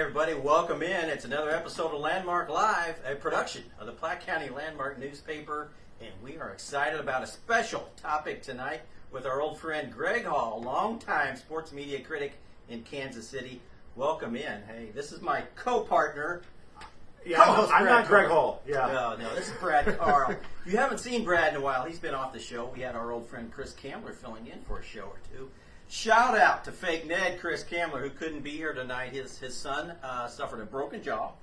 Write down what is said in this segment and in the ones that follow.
everybody, welcome in. It's another episode of Landmark Live, a production of the Platte County Landmark newspaper, and we are excited about a special topic tonight with our old friend Greg Hall, longtime sports media critic in Kansas City. Welcome in. Hey, this is my co-partner. Yeah, I'm not Greg Hall. Yeah. No, this is Brad Carl. If you haven't seen Brad in a while, he's been off the show. We had our old friend Chris Kamler filling in for a show or two. Shout out to fake Ned, Chris Kamler, who couldn't be here tonight. His son suffered a broken jaw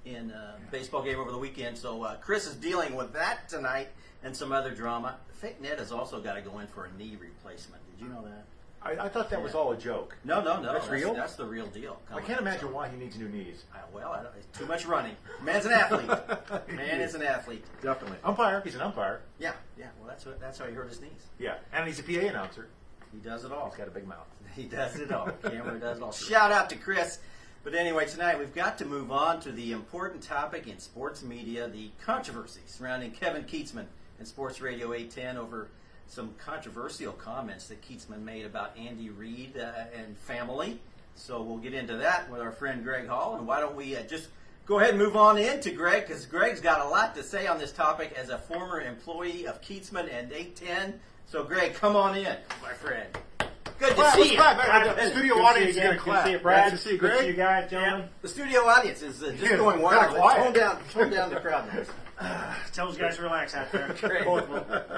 in a baseball game over the weekend, so Chris is dealing with that tonight and some other drama. Fake Ned has also got to go in for a knee replacement. Did you know that? I thought that was all a joke. No. That's real? That's the real deal. I can't imagine why he needs new knees. It's too much running. Man's an athlete. Man is an athlete. Definitely. Umpire. He's an umpire. Yeah. Well, that's how he hurt his knees. Yeah, and he's a PA announcer. He does it all. He's got a big mouth. He does it all. Cameron does it all. Shout out to Chris. But anyway, tonight we've got to move on to the important topic in sports media, the controversy surrounding Kevin Kietzman and Sports Radio 810 over some controversial comments that Kietzman made about Andy Reid and family. So we'll get into that with our friend Greg Hall. And why don't we just go ahead and move on into Greg, because Greg's got a lot to say on this topic as a former employee of Kietzman and 810. So Greg, come on in, my friend. Good to see you. The studio audience is going to clap. Good to see you, Brad. Nice to see you, Good to Greg. see you guys, gentlemen. Yeah, the studio audience is just going wild. Tone down the crowd noise. Tell those guys to relax out there. Greg. Both of them.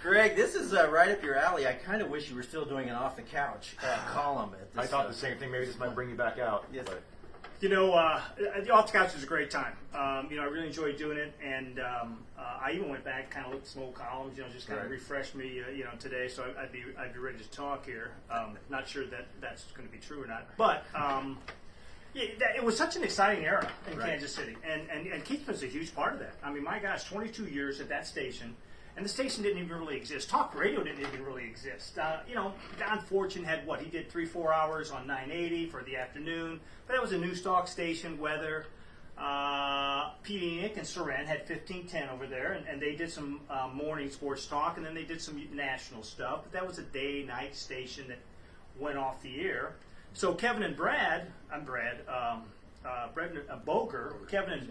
Greg, this is right up your alley. I kind of wish you were still doing an off-the-couch column at this. I thought the same thing. Maybe this might bring you back out. Yes. But. You know, the Off the Couch was a great time. I really enjoyed doing it, and I even went back, kind of looked at some old columns, just kind of refreshed me, today. So I'd be ready to talk here. Not sure that that's going to be true or not, but it was such an exciting era in Kansas City, and Kietzman's a huge part of that. I mean, my gosh, 22 years at that station. And the station didn't even really exist. Talk radio didn't even really exist. Don Fortune had he did 3-4 hours on 980 for the afternoon. But that was a news talk station, weather. Pete Enoch and Saran had 1510 over there, and they did some morning sports talk, and then they did some national stuff. But that was a day-night station that went off the air. So Kevin and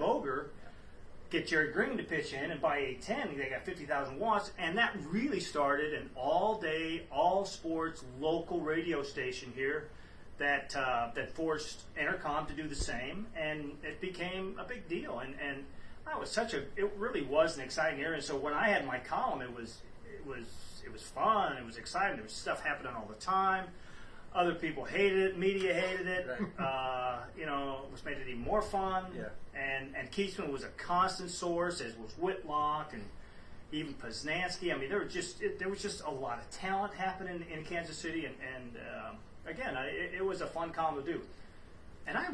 Boger get Jerry Green to pitch in, and by 8:10 they got 50,000 watts, and that really started an all-day, all-sports local radio station here that forced Entercom to do the same, and it became a big deal. And that was it really was an exciting era. And so when I had my column, it was fun, it was exciting. There was stuff happening all the time. Other people hated it, media hated it. Which made it even more fun. Yeah. And Kietzman was a constant source, as was Whitlock and even Poznansky. I mean, there was just a lot of talent happening in Kansas City, and again, it was a fun column to do. And I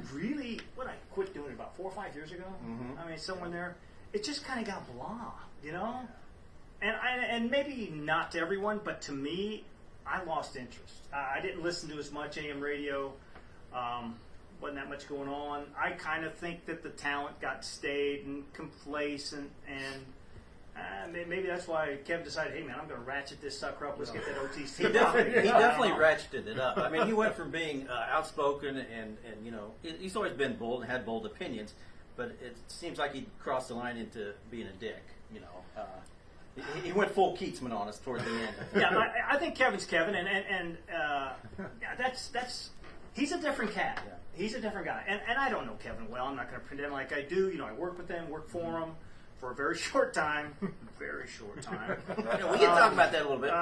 quit doing it about 4 or 5 years ago. Mm-hmm. I mean, somewhere in there, it just kind of got blah, And maybe not to everyone, but to me, I lost interest. I didn't listen to as much AM radio. Wasn't that much going on. I kind of think that the talent got staid and complacent, and maybe that's why Kevin decided, hey man, I'm going to ratchet this sucker up. Let's get that OTC. He definitely ratcheted it up. I mean, he went from being outspoken and he's always been bold and had bold opinions, but it seems like he crossed the line into being a dick. He went full Kietzman on us toward the end. Yeah, I think Kevin's Kevin, and that's he's a different cat. Yeah. He's a different guy, and I don't know Kevin well. I'm not going to pretend like I do. I work with him, work for him for a very short time. Very short time. We can talk about that a little bit.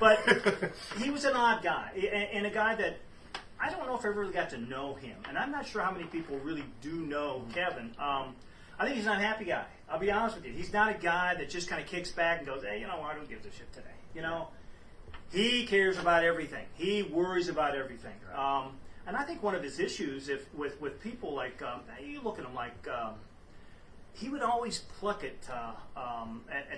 But he was an odd guy, and a guy that I don't know if I ever really got to know him, and I'm not sure how many people really do know Kevin. I think he's an unhappy guy. I'll be honest with you. He's not a guy that just kind of kicks back and goes, hey, I don't give a shit today. He cares about everything. He worries about everything. Right. And I think one of his issues with people like, you look at him like, he would always pluck at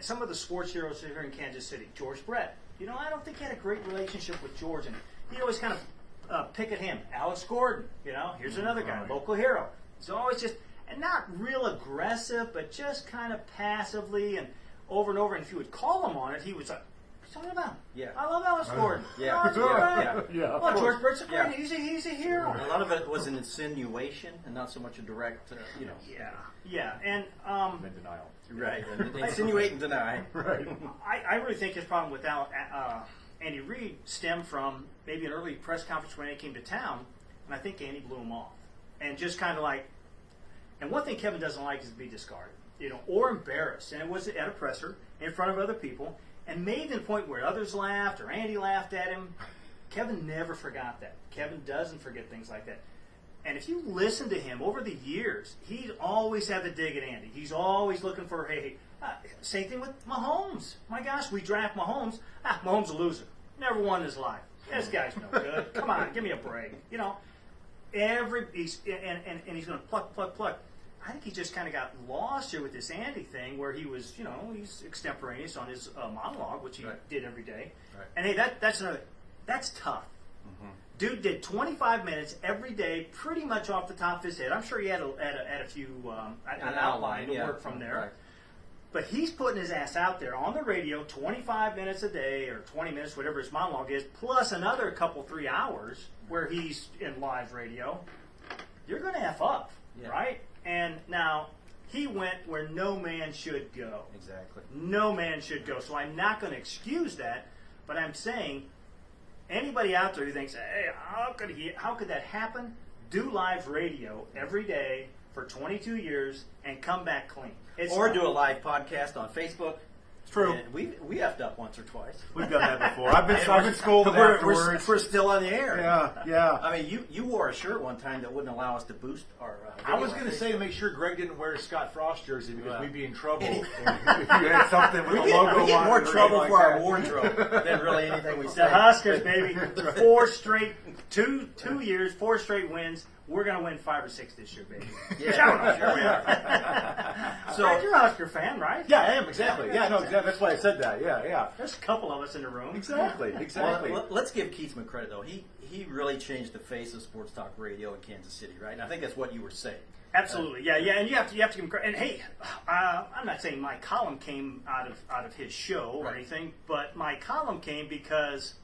some of the sports heroes here in Kansas City. George Brett. I don't think he had a great relationship with George, and he always kind of pick at him. Alex Gordon. Here's another guy, local hero. He's always just... And not real aggressive, but just kind of passively and over. And if you would call him on it, he was like, What's talking about? Yeah. I love Alice Gordon. Yeah. Oh, it's Yeah. great. Yeah. Oh, George Burt's a Yeah. great. He's a hero. A lot of it was an insinuation and not so much a direct, Yeah, and In denial. right. Insinuate and deny. Right. I really think his problem with Andy Reid stemmed from maybe an early press conference when he came to town, and I think Andy blew him off, and just kind of like. And one thing Kevin doesn't like is to be discarded, or embarrassed, and it was at a presser in front of other people, and made to the point where others laughed or Andy laughed at him. Kevin never forgot that. Kevin doesn't forget things like that. And if you listen to him over the years, he's always had the dig at Andy. He's always looking for, same thing with Mahomes. My gosh, we draft Mahomes. Mahomes a loser. Never won in his life. This guy's no good. Come on, give me a break. He's going to pluck. I think he just kind of got lost here with this Andy thing where he was, he's extemporaneous on his monologue, which he did every day. Right. And hey, that's another thing. That's tough. Dude did 25 minutes every day, pretty much off the top of his head. I'm sure he had a few an outline to work from there. Right. But he's putting his ass out there on the radio 25 minutes a day or 20 minutes, whatever his monologue is, plus another couple, 3 hours where he's in live radio. You're going to F up, right? And now he went where no man should go. Exactly. No man should go. So I'm not going to excuse that, but I'm saying anybody out there who thinks, hey, how could that happen? Do live radio every day for 22 years and come back clean. Or do a live podcast on Facebook. It's true. And we effed up once or twice. We've done that before. I've been scolded afterwards. We're still on the air. Yeah. I mean, you wore a shirt one time that wouldn't allow us to boost our. I was going to say to make sure Greg didn't wear a Scott Frost jersey because we'd be in trouble if you had something with a logo on it. We get more or trouble anything for like our that. wardrobe than really anything we say. The Huskers, baby. 4 straight, 2 years, 4 straight wins. We're going to win 5 or 6 this year, baby. Yeah, sure we are. So you're a Husker fan, right? Yeah, I am, exactly. Yeah, no, exactly. That's why I said that. Yeah. There's a couple of us in the room. Exactly. Well, let's give Kietzman credit, though. He really changed the face of sports talk radio in Kansas City, right? And I think that's what you were saying. Absolutely, yeah, and you have to give him credit. And hey, I'm not saying my column came out of his show or anything, but my column came because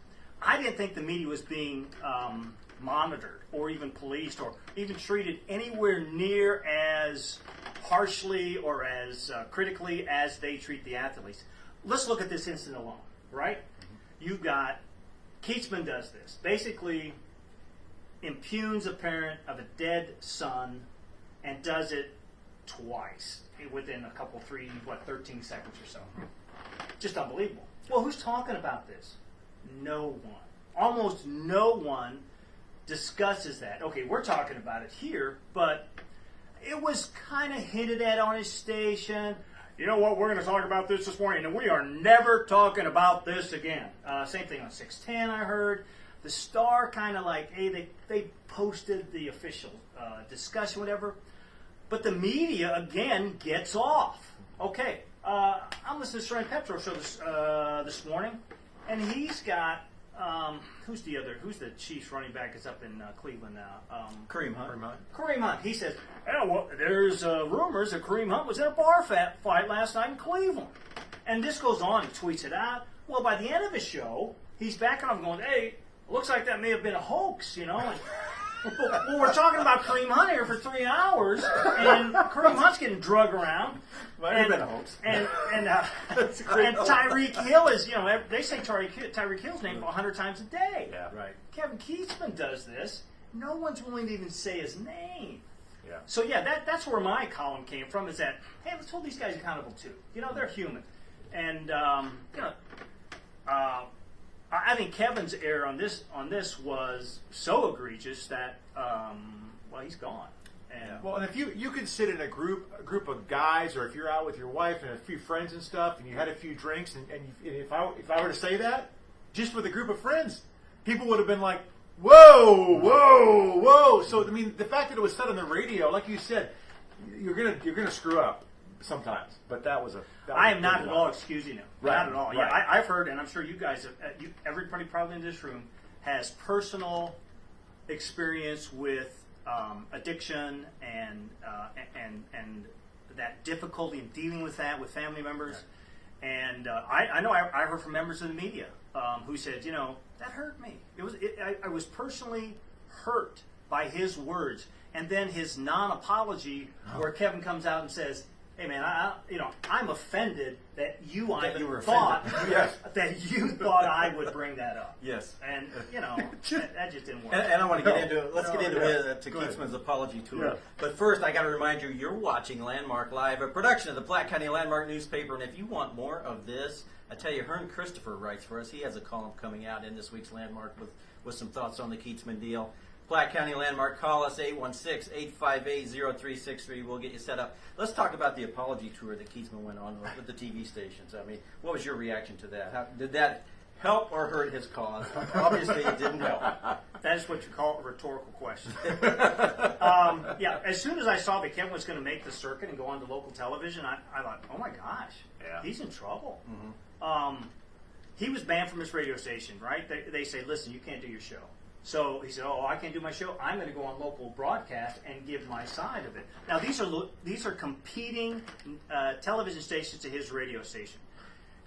I didn't think the media was being monitored or even policed or even treated anywhere near as harshly or as critically as they treat the athletes. Let's look at this incident alone, right? You've got Kietzman does this, basically impugns a parent of a dead son and does it twice within a couple, 13 seconds or so. Just unbelievable. Well, who's talking about this? No one. Almost no one discusses that. Okay, we're talking about it here, but it was kind of hinted at on his station. You know what? We're going to talk about this morning, and we are never talking about this again. Same thing on 610, I heard. The Star kind of like, hey, they posted the official discussion, whatever. But the media, again, gets off. Okay, I'm listening to Soren Petro show this morning, and he's got, who's the Chiefs running back that's up in Cleveland now? Kareem Hunt. Kareem Hunt. He says, there's rumors that Kareem Hunt was in a bar fight last night in Cleveland. And this goes on. He tweets it out. Well, by the end of the show, he's back on going, hey, looks like that may have been a hoax, And, well, we're talking about Kareem Hunt here for 3 hours, and Kareem Hunt's getting drug around. Might have been a hoax. And Tyreek Hill is, they say Tyreek Hill's named 100 times a day. Yeah. Right. Kevin Kietzman does this. No one's willing to even say his name. Yeah. So, that's where my column came from, is that, hey, let's hold these guys accountable, too. They're human. And, I think Kevin's error on this was so egregious that he's gone. And Well, and if you could sit in a group of guys, or if you're out with your wife and a few friends and stuff, and you had a few drinks, and if I were to say that, just with a group of friends, people would have been like, whoa. So I mean, the fact that it was said on the radio, like you said, you're gonna screw up sometimes. But that was I am not at all excusing him. Right, Not at all. right. Yeah, I've heard, and I'm sure you guys, everybody probably in this room has personal experience with addiction and that difficulty in dealing with that with family members. And I know I heard from members of the media who said, that hurt me. I was personally hurt by his words, and then his non-apology, where Kevin comes out and says, "Hey man, I'm offended that you Ivan thought that you thought I would bring that up." Yes. And that just didn't work. And I want to get into it. Let's get into Kietzman's apology tour. Yeah. But first, I got to remind you, you're watching Landmark Live, a production of the Platte County Landmark newspaper. And if you want more of this, I tell you, Hearn Christopher writes for us. He has a column coming out in this week's Landmark with some thoughts on the Kietzman deal. Platte County Landmark, call us 816-858-0363. We'll get you set up. Let's talk about the apology tour that Kietzman went on with the TV stations. I mean, what was your reaction to that? Did that help or hurt his cause? Obviously, it didn't help. That is what you call a rhetorical question. As soon as I saw that Kevin was going to make the circuit and go on to local television, I thought, oh my gosh, he's in trouble. Mm-hmm. He was banned from his radio station, right? They say, listen, you can't do your show. So he said, "Oh, I can't do my show. I'm going to go on local broadcast and give my side of it." Now, these are competing television stations to his radio station,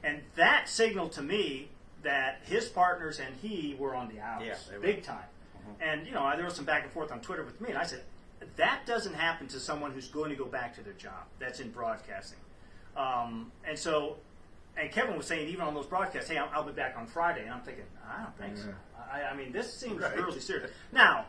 and that signaled to me that his partners and he were on the outs, big time. Mm-hmm. And there was some back and forth on Twitter with me, and I said, "That doesn't happen to someone who's going to go back to their job. That's in broadcasting." And Kevin was saying, even on those broadcasts, "Hey, I'll be back on Friday." And I'm thinking, I don't think so. I mean, this seems really serious. Now,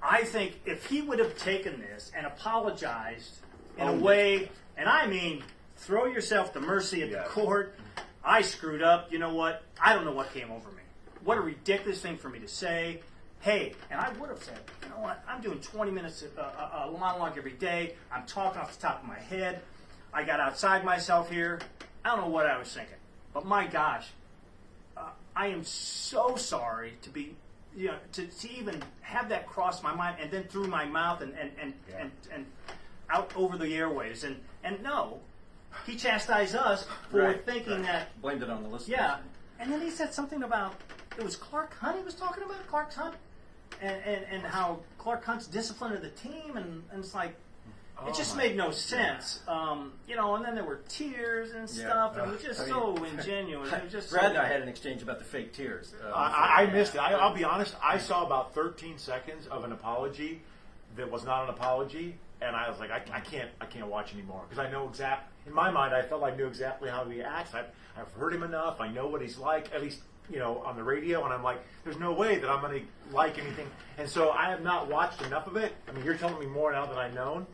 I think if he would have taken this and apologized in a way, and I mean, throw yourself to mercy at the court. I screwed up. You know what? I don't know what came over me. What a ridiculous thing for me to say. Hey, and I would have said, you know what? I'm doing 20 minutes a monologue every day. I'm talking off the top of my head. I got outside myself here. I don't know what I was thinking, but my gosh, I am so sorry to be, to even have that cross my mind and then through my mouth and out over the airwaves. And no, he chastised us for thinking that. Blamed it on the listeners. Yeah, and then he said something about, it was Clark Hunt he was talking about, Clark Hunt, and how Clark Hunt's discipline of the team, and it's like, it just made no sense, and then there were tears and stuff, and it was just so ingenuous. It was just Brad and I had an exchange about the fake tears. I missed it. I'll be honest. I saw about 13 seconds of an apology that was not an apology, and I was like, I can't watch anymore, because I know exactly. In my mind, I felt like I knew exactly how he acts. I've heard him enough. I know what he's like, at least on the radio, and I'm like, there's no way that I'm going to like anything. And so I have not watched enough of it. I mean, you're telling me more now than I've known.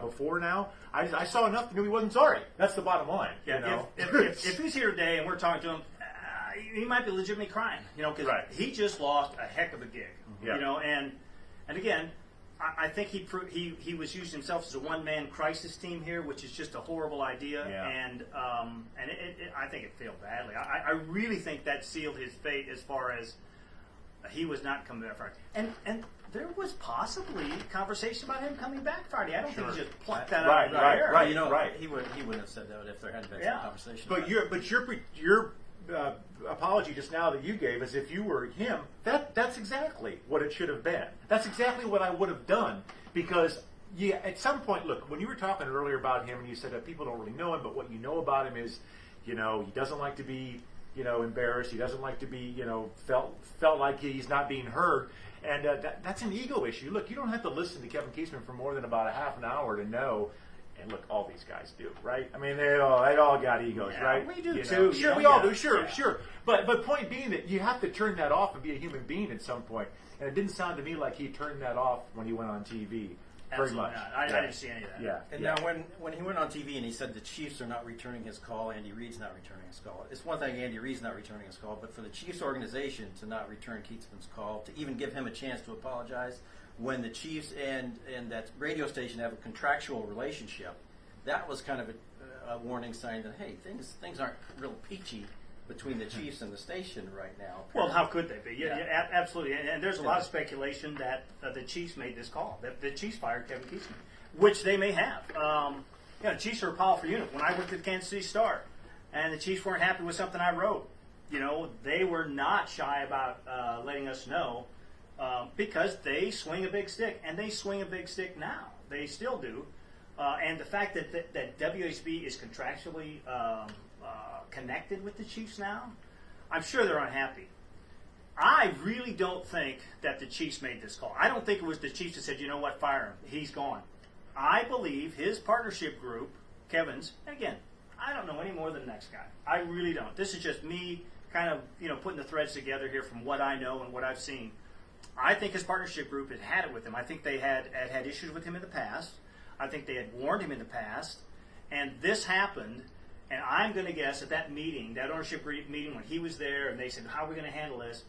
Before now, I saw enough to know he wasn't sorry. That's the bottom line. Yeah, if he's here today and we're talking to him, he might be legitimately crying, because he just lost a heck of a gig, and again, I think he was using himself as a one-man crisis team here, which is just a horrible idea, and I think it failed badly. I really think that sealed his fate as far as he was not coming back Friday, and there was possibly conversation about him coming back Friday. I don't think he just plucked that out of the air. Right. He wouldn't have said that if there hadn't been some conversation. But your apology just now that you gave, as if you were him, that's exactly what it should have been. That's exactly what I would have done, because at some point, look, when you were talking earlier about him and you said that people don't really know him, but what you know about him is, he doesn't like to be, embarrassed. He doesn't like to be, felt like he's not being heard. And that's an ego issue. Look, you don't have to listen to Kevin Kietzman for more than about a half an hour to know. And look, all these guys do, right? I mean, they all got egos, right? We do too. Sure, we all do. Sure. But point being that you have to turn that off and be a human being at some point. And it didn't sound to me like he turned that off when he went on TV. Very much. I didn't see any of that. Yeah. And now, when he went on TV and he said the Chiefs are not returning his call, Andy Reid's not returning his call. It's one thing Andy Reid's not returning his call, but for the Chiefs organization to not return Kietzman's call, to even give him a chance to apologize, when the Chiefs and that radio station have a contractual relationship, that was kind of a warning sign that, hey, things aren't real peachy between the Chiefs and the station right now. Well, how could they be? Yeah, absolutely. And there's a lot of speculation that the Chiefs made this call, that the Chiefs fired Kevin Kietzman, which they may have. The Chiefs are a powerful unit. When I worked at the Kansas City Star, and the Chiefs weren't happy with something I wrote, they were not shy about letting us know, because they swing a big stick, and they swing a big stick now. They still do. And the fact that WHB is contractually connected with the Chiefs now. I'm sure they're unhappy. I really don't think that the Chiefs made this call. I don't think it was the Chiefs that said, you know what, fire him. He's gone. I believe his partnership group, Kevin's, and again, I don't know any more than the next guy. I really don't. This is just me kind of, putting the threads together here from what I know and what I've seen. I think his partnership group had it with him. I think they had issues with him in the past. I think they had warned him in the past. And this happened, and I'm going to guess at that meeting, that ownership meeting when he was there and they said, how are we going to handle this,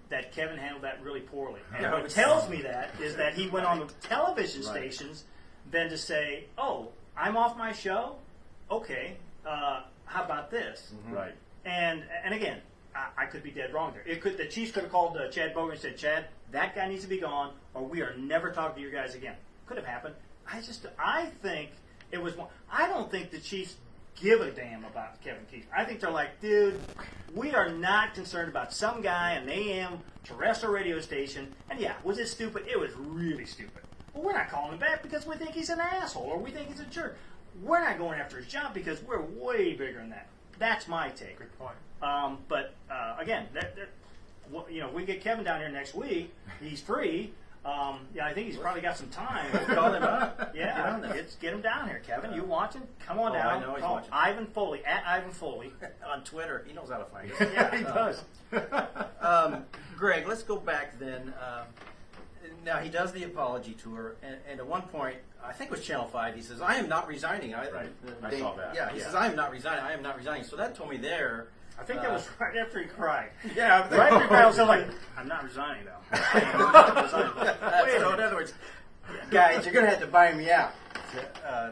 that Kevin handled that really poorly. And what tells me that is that he went on the television stations then to say, oh, I'm off my show? Okay, how about this? Right. And again, I could be dead wrong there. The Chiefs could have called Chad Bogan and said, Chad, that guy needs to be gone, or we are never talking to you guys again. Could have happened. I think it was more. I don't think the Chiefs give a damn about Kevin Kietzman. I think they're like, dude, we are not concerned about some guy on an AM terrestrial radio station. And yeah, was it stupid? It was really stupid. But we're not calling him back because we think he's an asshole or we think he's a jerk. We're not going after his job because we're way bigger than that. That's my take. Good point. But again, we get Kevin down here next week. He's free. I think he's probably got some time. Call him up. Yeah, get him down here, Kevin. You watching? Come on down. I know he's Call watching. Ivan Foley, at Ivan Foley. On Twitter. He knows how to find us. Yeah, He does. Greg, let's go back then. Now, he does the apology tour, and at one point, I think it was Channel 5, he says, I am not resigning. I saw that. Yeah, he says, I am not resigning. I am not resigning. So that told me there. I think that was right after he cried. Yeah, Right after he cried, I was like, I'm not resigning, though. I am not resigning. So in other words, guys, you're going to have to buy me out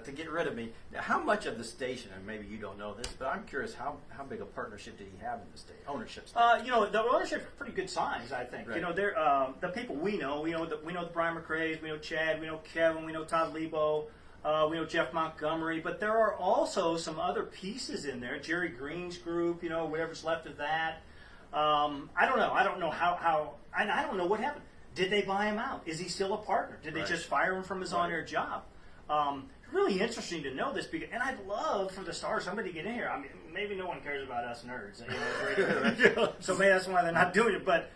to get rid of me. Now, how much of the station, and maybe you don't know this, but I'm curious, how big a partnership did he have in the state ownership? The ownership's pretty good size, I think. Right. They're the people we know. We know the Brian McRae's, we know Chad, we know Kevin, we know Todd Lebo, we know Jeff Montgomery. But there are also some other pieces in there. Jerry Green's group, whatever's left of that. I don't know. I don't know how. And I don't know what happened. Did they buy him out? Is he still a partner? Did they just fire him from his on-air job? Really interesting to know this, and I'd love for the stars, somebody to get in here. I mean, maybe no one cares about us nerds, so maybe that's why they're not doing it. But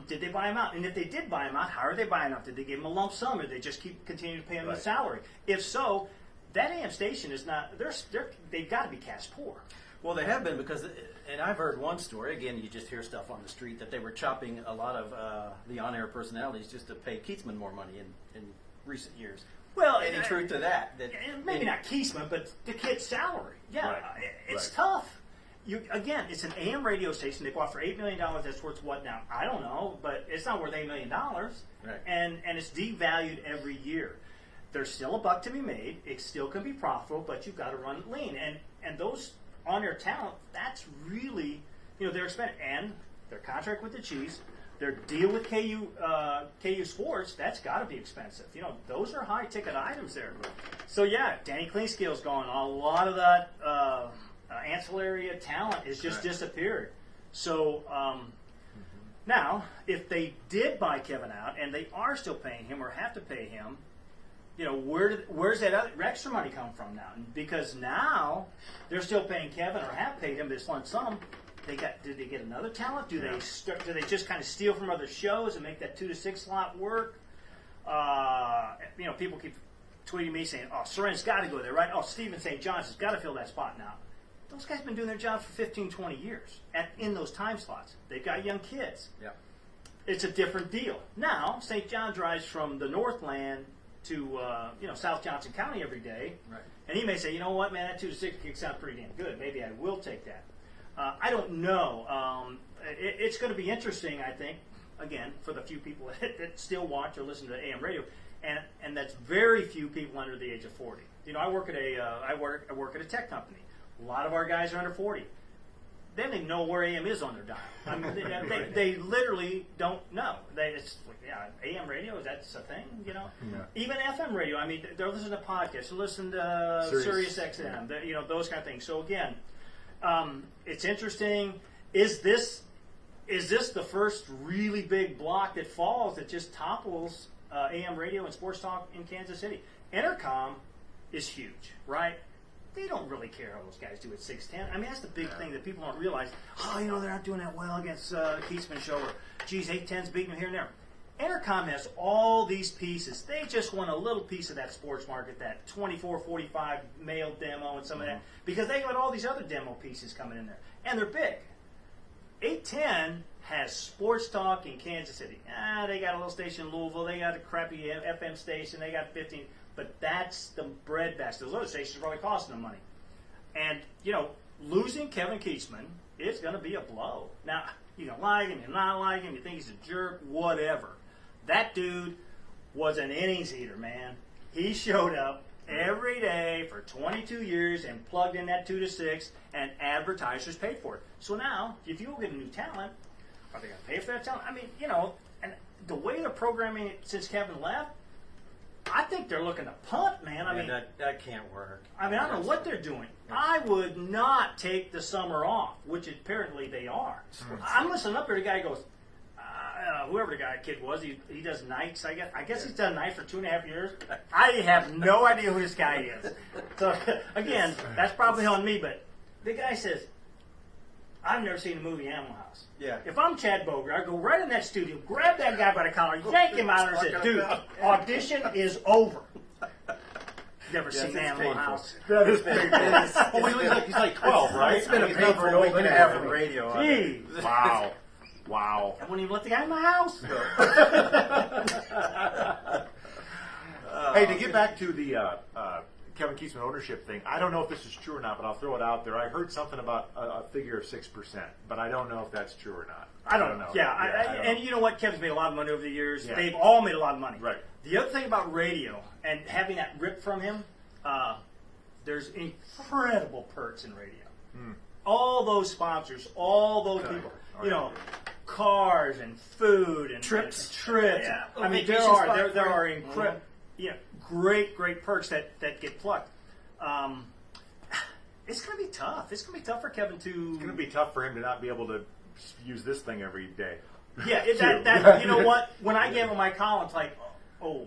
did they buy him out? And if they did buy him out, how are they buying out? Did they give him a lump sum, or did they just continue to pay him his salary? If so, that AM station is not. They've got to be cash poor. Well, they have been because, and I've heard one story, again, you just hear stuff on the street, that they were chopping a lot of the on-air personalities just to pay Kietzman more money in recent years. Well, any truth to that? Maybe not Kietzman, but the kid's salary. Yeah, it's Right. tough. Again, it's an AM radio station. They bought for $8 million. That's worth what now? I don't know, but it's not worth $8 million. Right. And it's devalued every year. There's still a buck to be made. It still can be profitable, but you've got to run it lean. And those on-air talent, that's really, they're expensive. And their contract with the Chiefs, their deal with KU Sports, that's got to be expensive. Those are high-ticket items there. So, yeah, Danny Cleanscale's gone. A lot of that ancillary talent has just disappeared. So, now, if they did buy Kevin out, and they are still paying him or have to pay him, where's that other extra money come from now? Because now they're still paying Kevin or have paid him this lump sum. Did they get another talent? Do they just kind of steal from other shows and make that 2 to 6 slot work? People keep tweeting me saying, "Oh, Soren's got to go there, right? Oh, Stephen St. John's has got to fill that spot now." Those guys have been doing their job for 15, 20 years in those time slots. They've got young kids. Yeah. It's a different deal. Now, St. John drives from the Northland to South Johnson County every day, Right. and he may say, "You know what, man, that 2 to 6 kick sounds pretty damn good. Maybe I will take that." I don't know. It's going to be interesting, I think, again, for the few people that still watch or listen to AM radio, and that's very few people under the age of 40. I work at I work at a tech company. A lot of our guys are under 40. They don't even know where AM is on their dial. I mean, they literally don't know. It's like, AM radio, that's a thing, Yeah. Even FM radio. I mean, they're listening to podcasts, they're listening to Sirius XM, those kind of things. So again, it's interesting. Is this the first really big block that falls that just topples AM radio and sports talk in Kansas City? Intercom is huge, right? they don't really care how those guys do at 6'10". I mean, that's the big thing that people don't realize. Oh, they're not doing that well against Kietzman show, or geez, 8'10's beating them here and there. Entercom has all these pieces. They just want a little piece of that sports market, that 24-45 male demo and some of that, because they got all these other demo pieces coming in there, and they're big. 810 has sports talk in Kansas City. They got a little station in Louisville. They got a crappy FM station. They got 15. But that's the breadbasket. Those other stations are probably costing them money. And, losing Kevin Kietzman is going to be a blow. Now, you can like him, you not like him, you think he's a jerk, whatever. That dude was an innings eater, man. He showed up every day for 22 years and plugged in that 2 to 6, and advertisers paid for it. So now, if you go get a new talent, are they going to pay for that talent? I mean, and the way they're programming it since Kevin left, I think they're looking to punt, man. I mean, that can't work. I mean, I don't know what they're doing. I would not take the summer off, which apparently they are. I'm listening up here to the guy who goes, whoever the kid was, he does nights, I guess. I guess he's done nights for 2.5 years. I have no idea who this guy is. So, again, that's probably on me, but the guy says, I've never seen a movie Animal House. Yeah. If I'm Chad Boger, I go right in that studio, grab that guy by the collar, yank him out, and say, dude, audition is over. Never seen Animal House. That is painful. He's like 12, right? It's been a painful week and a half of radio. Jeez. Wow. I wouldn't even let the guy in my house. Hey, to get back to the Kevin Kietzman ownership thing, I don't know if this is true or not, but I'll throw it out there. I heard something about a figure of 6%, but I don't know if that's true or not. I don't know. Yeah, and you know what? Kevin's made a lot of money over the years. Yeah. They've all made a lot of money. Right. The other thing about radio and having that ripped from him, there's incredible perks in radio. All those sponsors, all those people, cars and food and Trips. Yeah. I mean, there are incredible, great perks that get plucked. It's going to be tough. It's going to be tough for Kevin to. It's going to be tough for him to not be able to use this thing every day. Yeah, you know what? When I gave him my column, it's like, I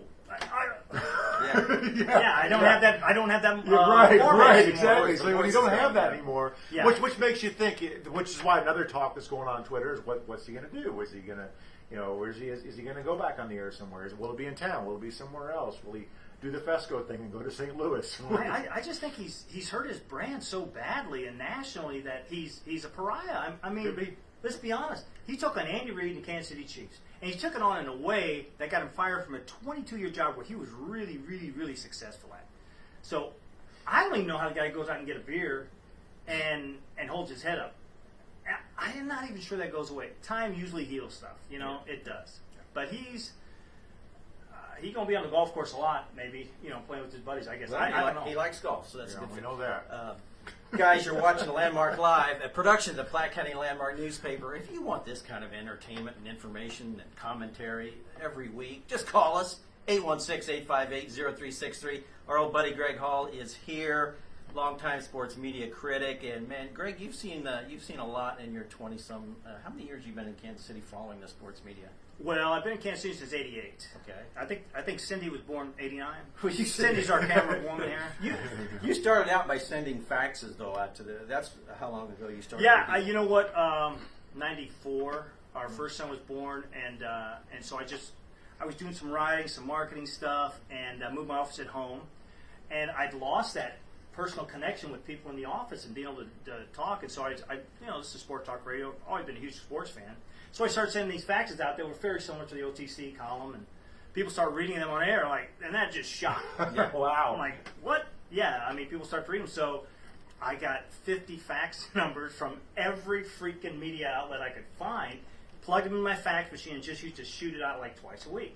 don't have that. I don't have that. Right, exactly. So when you don't have that anymore, Yeah. which makes you think, which is why another talk that's going on Twitter is what's he going to do? Is he going to, is he going to go back on the air somewhere? Will it be in town? Will it be somewhere else? Will he do the Fesco thing and go to St. Louis? I just think he's hurt his brand so badly and nationally that he's a pariah. I mean, let's be honest. He took on Andy Reid and the Kansas City Chiefs, and he took it on in a way that got him fired from a 22-year job where he was really, really, really successful at. So I don't even know how the guy goes out and get a beer and holds his head up. I am not even sure that goes away. Time usually heals stuff, it does. But he's going to be on the golf course a lot, maybe, playing with his buddies, I guess. Well, I don't know. he likes golf, so that's good. We know that. Guys, you're watching Landmark Live, a production of the Platte County Landmark newspaper. If you want this kind of entertainment and information and commentary every week, just call us, 816-858-0363. Our old buddy Greg Hall is here, longtime sports media critic. And, man, Greg, you've seen a lot in your 20-some. How many years have you been in Kansas City following the sports media? Well, I've been in Kansas City since '88. Okay. I think Cindy was born '89. Well, Cindy's our camera woman here. You started out by sending faxes, though, out to that's how long ago you started? Yeah, you know what? '94. Our first son was born, and so I was doing some writing, some marketing stuff, and moved my office at home, and I'd lost that personal connection with people in the office and being able to talk. And so I this is Sport Talk Radio. I've always been a huge sports fan. So I started sending these faxes out that were very similar to the OTC column, and people started reading them on air, and that just shocked. Yeah, wow. I'm like, what? Yeah, I mean, people start to read them. So I got 50 fax numbers from every freaking media outlet I could find, plugged them in my fax machine, and just used to shoot it out like twice a week.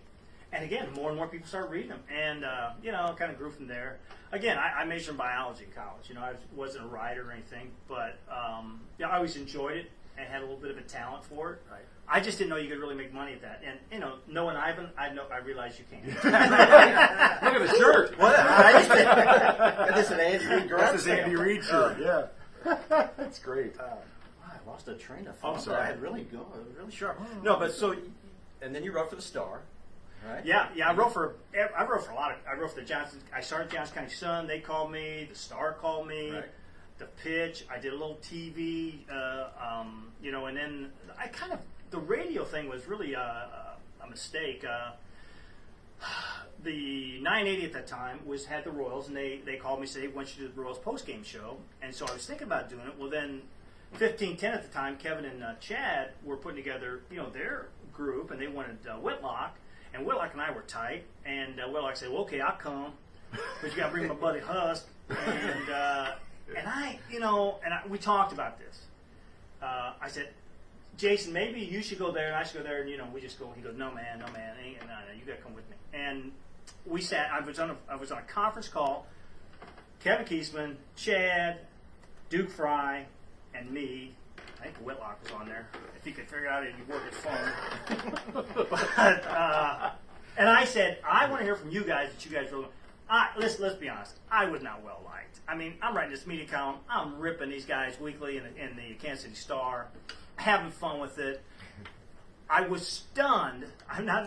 And again, more and more people started reading them, and kind of grew from there. Again, I majored in biology in college. I wasn't a writer or anything, but I always enjoyed it and had a little bit of a talent for it. Right. I just didn't know you could really make money at that. And knowing Ivan, I realized you can. Look at the shirt. What? This is an Andy Reid. That's his Andy Reid shirt. Yeah, that's great. I lost a train of thought. I'm sorry. I had really sharp. No, but and then you wrote for the Star. right? Yeah. I wrote for a lot of. I wrote for the Johnson. I started Johnson County Sun. They called me. The Star called me. Right. The Pitch. I did a little TV. And then I kind of the radio thing was really a mistake. The 980 at that time had the Royals, and they called me and said, "Hey, we want you to do the Royals post-game show." And so I was thinking about doing it. Well, then 1510 at the time, Kevin and Chad were putting together, their group, and they wanted Whitlock, and Whitlock and I were tight. And Whitlock said, "Well, okay, I'll come, but you got to bring my buddy Husk." We talked about this. I said, "Jason, maybe you should go there, and I should go there." And we just go. He goes, "No, man, no, you got to come with me." And we sat. I was on a conference call. Kevin Kietzman, Chad, Duke Fry, and me. I think Whitlock was on there. If he could figure out it, he'd work his phone. And I said, "I want to hear from you guys that you guys really." Let's be honest. I was not well liked. I mean, I'm writing this media column. I'm ripping these guys weekly in the Kansas City Star, having fun with it. I was stunned.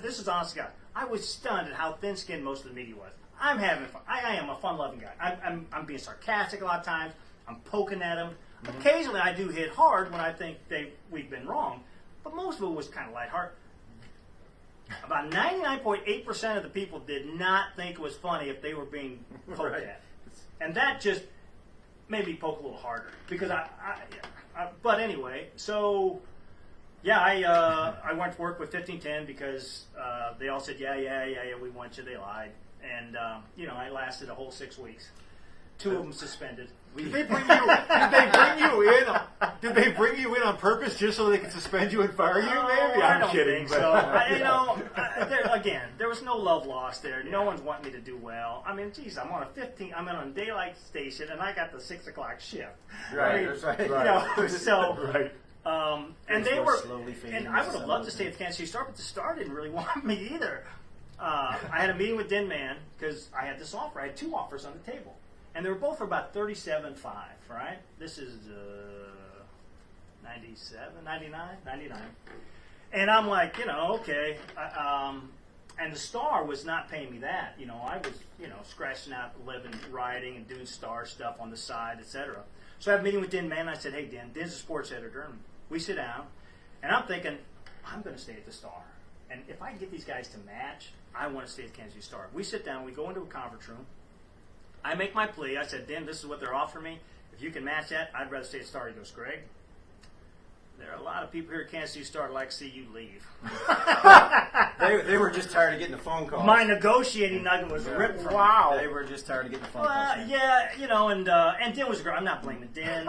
This is honest to God. I was stunned at how thin-skinned most of the media was. I'm having fun. I am a fun-loving guy. I'm being sarcastic a lot of times. I'm poking at them. Mm-hmm. Occasionally, I do hit hard when I think we've been wrong, but most of it was kind of lighthearted. About 99.8% of the people did not think it was funny if they were being poked Right. at, and that just made me poke a little harder because But anyway, so. Yeah, I went to work with 1510 because they all said, yeah, we want you. They lied. And, I lasted a whole 6 weeks. 2 of them suspended. Did they bring you in? Did they bring you in on purpose just so they could suspend you and fire you? Maybe I I'm don't kidding. think but- so. There was no love lost there. No one's wanting me to do well. I mean, geez, I'm on a daylight station, and I got the 6 o'clock shift. Right, I mean, that's right. So. Right. And they were were, slowly fading and I would have into loved to some stay at the Kansas City Star, but the Star didn't really want me either. I had a meeting with Den Man because I had this offer. I had 2 offers on the table, and they were both for about $37.5. Right? This is 97, 99, 99. And I'm like, okay. And the Star was not paying me that. I was, scratching out the living, writing, and doing Star stuff on the side, etc. So I have a meeting with Den Man, and I said, "Hey, Den, Den's a sports editor." And we sit down, and I'm thinking, I'm going to stay at the Star. And if I can get these guys to match, I want to stay at the Kansas City Star. We sit down, we go into a conference room. I make my plea. I said, "Den, this is what they're offering me. If you can match that, I'd rather stay at the Star." He goes, "Greg, there are a lot of people here at Kansas City Star that like to see you leave." They were just tired of getting the phone calls. My negotiating nugget was ripped from me. Wow. They were just tired of getting the phone Well, calls. yeah, and Den was great. I'm not blaming Den,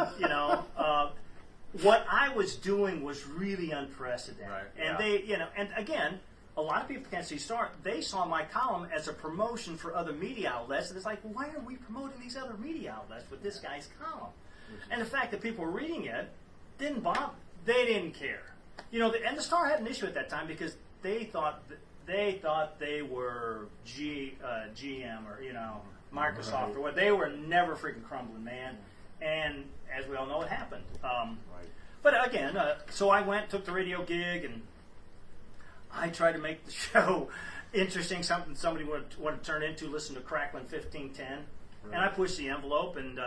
What I was doing was really unprecedented. Right, And yeah. and again, a lot of people can't see Star. They saw my column as a promotion for other media outlets, and it's like, why are we promoting these other media outlets with this guy's column? And the fact that people were reading it didn't bother. They didn't care. And the Star had an issue at that time because they thought they were GM or Microsoft or what. They were never freaking crumbling, man. And as we all know, it happened. But again, so I took the radio gig, and I tried to make the show interesting, something somebody would want to turn into. Listen to Cracklin 1510, and I pushed the envelope and.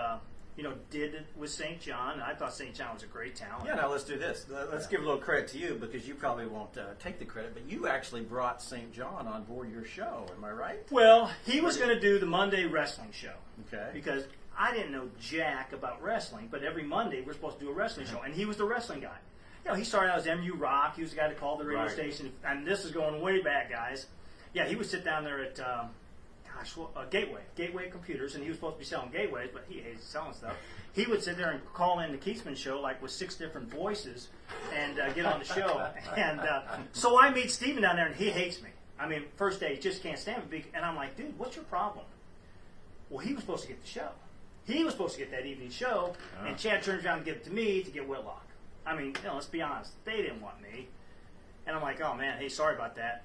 Did it with St. John. And I thought St. John was a great talent. Yeah, now let's do this. Let's give a little credit to you because you probably won't take the credit, but you actually brought St. John on board your show. Am I right? Well, he was going to do the Monday wrestling show. Okay. Because I didn't know jack about wrestling, but every Monday we're supposed to do a wrestling show, and he was the wrestling guy. He started out as MU Rock. He was the guy that called the radio station, and this is going way back, guys. Yeah, he would sit down there at Gateway Computers, and he was supposed to be selling gateways, but he hated selling stuff. He would sit there and call in the Kietzman show like with 6 different voices and get on the show. And so I meet Steven down there, and he hates me. I mean, first day, he just can't stand me. And I'm like, dude, what's your problem? Well, he was supposed to get the show. He was supposed to get that evening show, and Chad turns around and give it to me to get Whitlock. I mean, let's be honest. They didn't want me. And I'm like, oh, man, hey, sorry about that,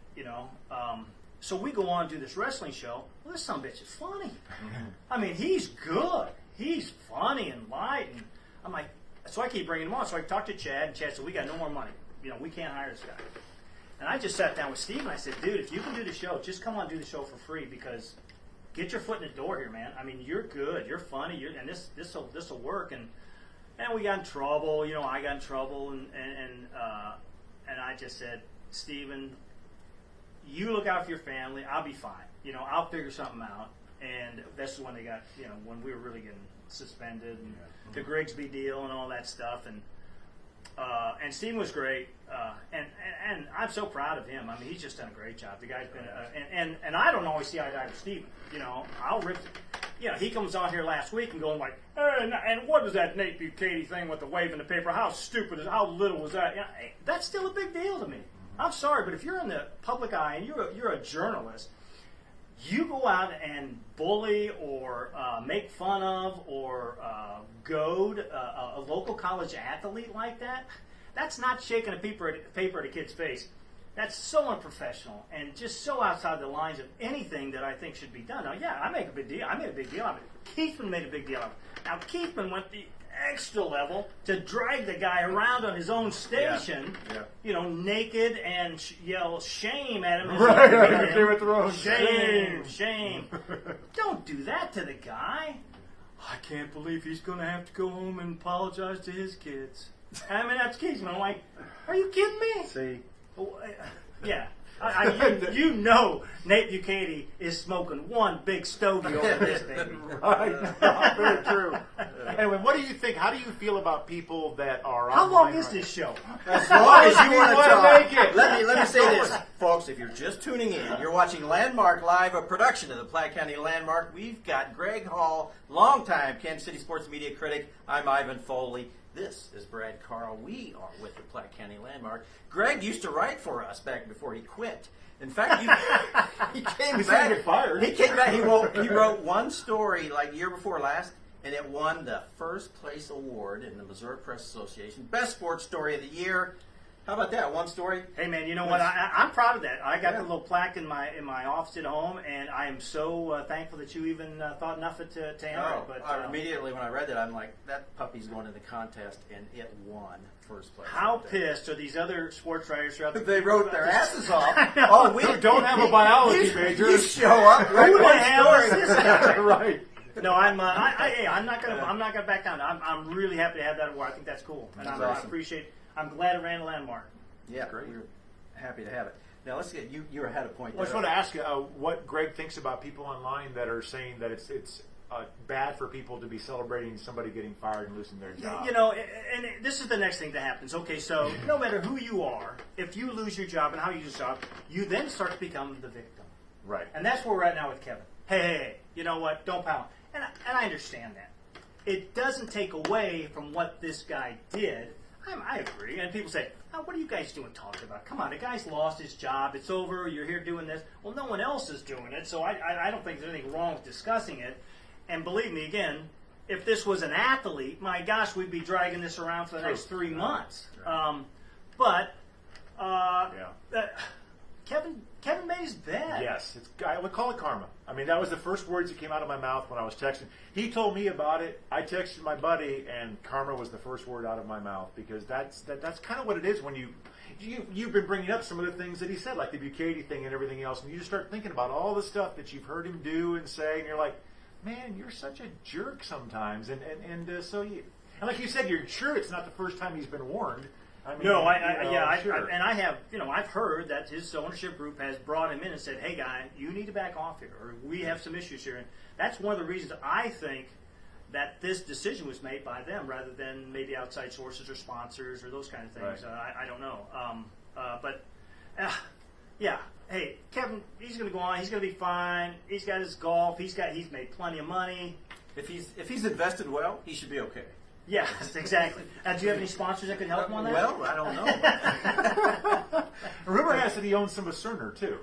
So we go on and do this wrestling show. Well, this sumbitch is funny. I mean, he's good. He's funny and light. And I'm like, so I keep bringing him on. So I talked to Chad, and Chad said, we got no more money. We can't hire this guy. And I just sat down with Steve and I said, dude, if you can do the show, just come on and do the show for free because get your foot in the door here, man. I mean, you're good, you're funny, and this will work. And we got in trouble, I got in trouble, and I just said, Steven, you look out for your family, I'll be fine. I'll figure something out. And this is when they got, when we were really getting suspended and the Grigsby deal and all that stuff. And Steven was great. And I'm so proud of him. I mean, he's just done a great job. The guy's been, and I don't always see eye to eye with Steven. I'll rip, he comes on here last week and going like, hey, and what is that Nate Bukaty thing with the waving the paper? How stupid how little was that? That's still a big deal to me. I'm sorry, but if you're in the public eye and you're a journalist, you go out and bully or make fun of or goad a local college athlete like that, that's not shaking a paper at a kid's face. That's so unprofessional and just so outside the lines of anything that I think should be done. Now, yeah, I made a big deal of it. Keithman made a big deal of it. Now, Keithman went the extra level to drag the guy around on his own station, naked and yell shame at him. Right, Game of Thrones. Shame. Don't do that to the guy. I can't believe he's going to have to go home and apologize to his kids. I mean, that's Keithman. I'm like, are you kidding me? See? Yeah. Nate Bukaty is smoking one big stogie over this baby. Right. Very true. Anyway, what do you think? How do you feel about people that are How online long is right this show? As long as you want to talk. make it. Let me say this, folks. If you're just tuning in, you're watching Landmark Live, a production of the Platte County Landmark. We've got Greg Hall, longtime Kansas City sports media critic. I'm Ivan Foley. This is Brad Carl. We are with the Platte County Landmark. Greg used to write for us back before he quit. In fact, he came He's back. gonna get fired. He came back. He wrote one story like year before last, and it won the first place award in the Missouri Press Association, best sports story of the year. How about that? One story. Hey man, you know what? I'm proud of that. I got the little plaque in my office at home, and I am so thankful that you even thought enough of it to enter it. But Immediately when I read that, I'm like, that puppy's going to the contest, and it won first place. How pissed are these other sports writers throughout the They wrote their asses off. We don't have a biology major. You show up, write Who the one hell is story. this guy? Right. No, I'm not gonna back down. I'm really happy to have that award. I think that's cool, and That's I awesome. appreciate. I'm glad it ran a Landmark. Yeah, Great. we're happy to have it. Now let's get you. You had a point. Well, I just want to ask you what Greg thinks about people online that are saying that it's bad for people to be celebrating somebody getting fired and losing their job. And this is the next thing that happens. Okay, so no matter who you are, if you lose your job and how you lose your job, you then start to become the victim. Right. And that's where we're at now with Kevin. Hey, you know what? Don't pound. And I understand that. It doesn't take away from what this guy did. I agree. And people say, oh, what are you guys doing talking about? Come on, the guy's lost his job. It's over. You're here doing this. Well, no one else is doing it, so I don't think there's anything wrong with discussing it. And believe me, again, if this was an athlete, my gosh, we'd be dragging this around for the next 3 months. Kevin made his bed. Yes, I would call it karma. I mean, that was the first words that came out of my mouth when I was texting. He told me about it. I texted my buddy, and karma was the first word out of my mouth because that's kind of what it is when you've been bringing up some of the things that he said, like the Bukaty thing and everything else, and you just start thinking about all the stuff that you've heard him do and say, and you're like, man, you're such a jerk sometimes. And like you said, you're sure it's not the first time he's been warned. I mean, sure. I have, I've heard that his ownership group has brought him in and said, hey, guy, you need to back off here, or we have some issues here. And that's one of the reasons I think that this decision was made by them rather than maybe outside sources or sponsors or those kind of things. Right. I don't know. Hey, Kevin, he's going to go on. He's going to be fine. He's got his golf. He's made plenty of money. If he's invested well, he should be okay. Yes, exactly. Do you have any sponsors that could help him on that? Well, I don't know. Rumor has that he owns some of Cerner too.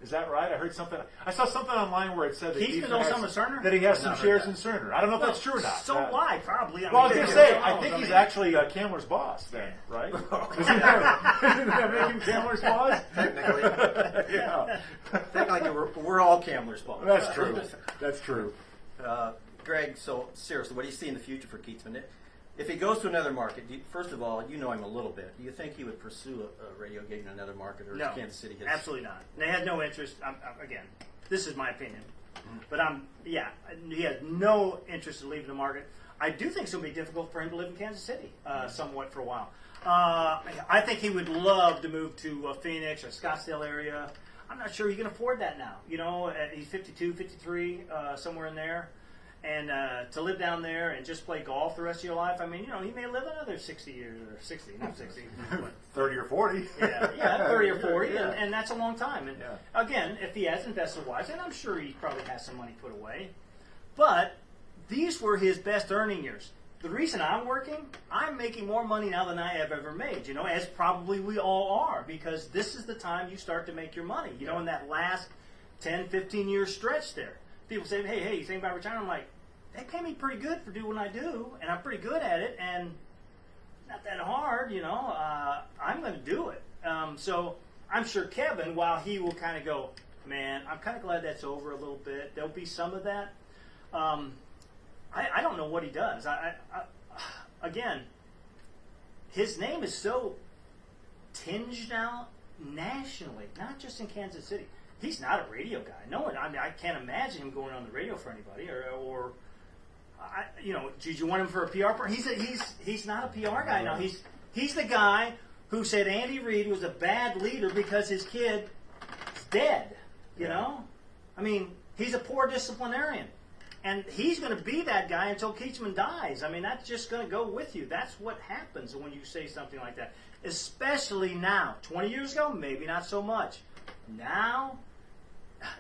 Is that right? I heard something. I saw something online where it said that Keithman owns some of Cerner? That he has some shares in Cerner. I don't know if that's true or not. So why? Probably. Well, I was going to say, I think he's actually Kamler's boss then, right? Isn't that make him Kamler's boss? Technically. Yeah. Technically, we're all Kamler's boss. That's true. That's true. Greg, so seriously, what do you see in the future for Kietzman? If he goes to another market, first of all, you know him a little bit. Do you think he would pursue a radio gig in another market, or No, is Kansas City his? absolutely not. They had no interest. Again, this is my opinion, but he had no interest in leaving the market. I do think it's going to be difficult for him to live in Kansas City somewhat for a while. I think he would love to move to Phoenix or Scottsdale area. I'm not sure he can afford that now. You know, he's 52, 53, somewhere in there. And to live down there and just play golf the rest of your life, I mean, you know, he may live another 60 years, or 60, not 60. 30 or 40. Yeah, 30 or 40, and that's a long time. And again, if he has invested wisely, and I'm sure he probably has some money put away, but these were his best earning years. The reason I'm working, I'm making more money now than I have ever made, you know, as probably we all are, because this is the time you start to make your money, you know, in that last 10, 15 year stretch there. People say, hey, you think about retirement? I'm like, they pay me pretty good for doing what I do, and I'm pretty good at it, and not that hard, you know. I'm going to do it. So I'm sure Kevin, while he will kind of go, man, I'm kind of glad that's over a little bit. There'll be some of that. I don't know what he does. Again, his name is so tinged now nationally, not just in Kansas City. He's not a radio guy. No one. I mean, I can't imagine him going on the radio for anybody, or you know, did you want him for a PR person? He's not a PR guy now. He's the guy who said Andy Reid was a bad leader because his kid is dead. You know, I mean, he's a poor disciplinarian, and he's going to be that guy until Kietzman dies. I mean, that's just going to go with you. That's what happens when you say something like that, especially now. 20 years ago, maybe not so much. Now,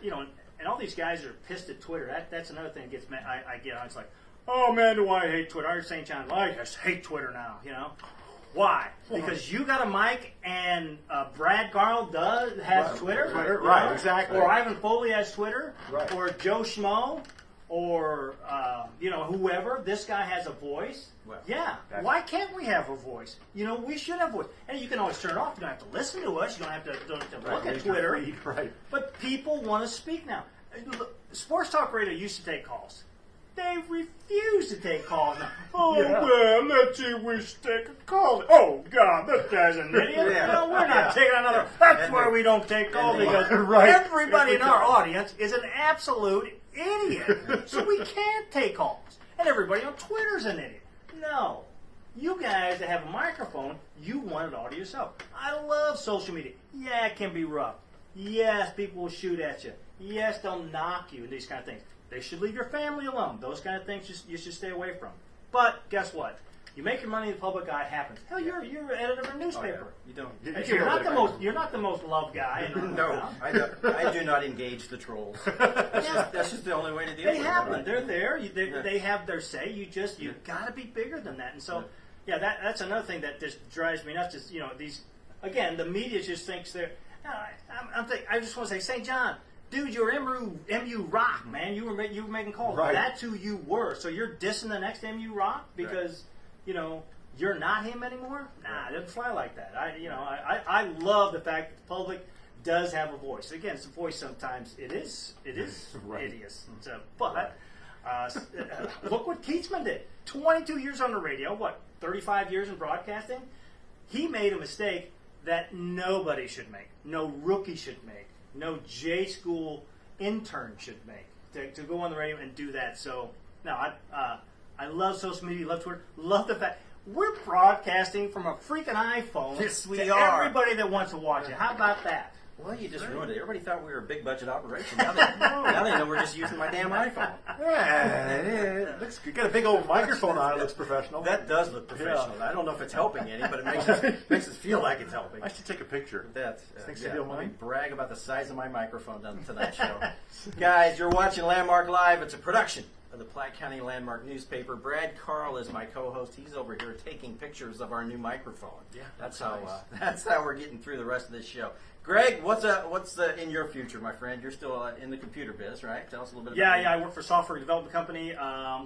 you know, and all these guys are pissed at Twitter. That's another thing that gets I get on. It's like, oh man, do I hate Twitter? I was saying, John, I just hate Twitter now. You know, why? Because you got a mic and Brad Garl has Twitter, right? Exactly. Or Ivan Foley has Twitter, right. Or Joe Schmo, or you know, whoever. This guy has a voice. Well, why can't we have a voice? You know, we should have a voice. And you can always turn it off. You don't have to listen to us. You don't have to look at Twitter. Right. But people want to speak now. Sports Talk Radio used to take calls. They refuse to take calls now. Oh, well, let's see, we take a call. Oh, God, this guy's an idiot. No, we're not taking another. That's why we don't take calls, because everybody in our audience is an absolute idiot. So we can't take calls. And everybody on Twitter's an idiot. No. You guys that have a microphone, you want it all to yourself. I love social media. Yeah, it can be rough. Yes, people will shoot at you. Yes, they'll knock you and these kind of things. They should leave your family alone. Those kind of things you should stay away from. But guess what? You make your money in the public eye, it happens. Hell, you're an editor of a newspaper. You don't. You're not the most loved guy. No, I do not engage the trolls. That's just the only way to deal with it. They happen. They're there. They have their say. You got to be bigger than that. And so, that's another thing that just drives me nuts. Is, you know, the media just thinks they're. I just want to say, St. John, dude, you're MU Rock, man. You were making calls. Right. That's who you were. So you're dissing the next MU Rock because you know you're not him anymore. Nah, it doesn't fly like that. I love the fact that the public does have a voice. Again, it's a voice. Sometimes it is hideous. So, but look what Kietzman did. 22 years on the radio. 35 years in broadcasting. He made a mistake that nobody should make. No rookie should make. No J school intern should make to go on the radio and do that. So no, I love social media, love Twitter, love the fact we're broadcasting from a freaking iPhone to everybody that wants to watch it. How about that? Well, you just ruined it. Everybody thought we were a big budget operation. Now they know we're just using my damn iPhone. Yeah, it looks good. Got a big old microphone on it. Looks professional. That does look professional. Yeah. I don't know if it's helping any, but it makes us feel like it's helping. I should take a picture. Let me mind? brag about the size of my microphone on tonight's show. Guys, you're watching Landmark Live. It's a production of the Platte County Landmark newspaper. Brad Carl is my co-host. He's over here taking pictures of our new microphone. Yeah, that's how we're getting through the rest of this show. Greg, what's in your future, my friend? You're still in the computer biz, right? Tell us a little bit about that. I work for a software development company.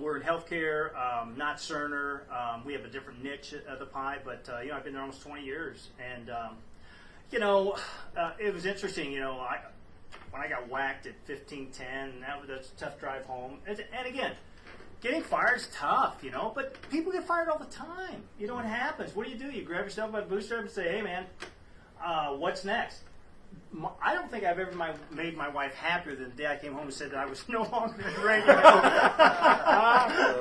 We're in healthcare, not Cerner. We have a different niche of the pie, but I've been there almost 20 years, and it was interesting. When I got whacked at 15:10, that was a tough drive home. And again, getting fired is tough, you know, but people get fired all the time. You know what happens? What do? You grab yourself by the bootstrap and say, hey, man, what's next? I don't think I've ever made my wife happier than the day I came home and said that I was no longer in radio.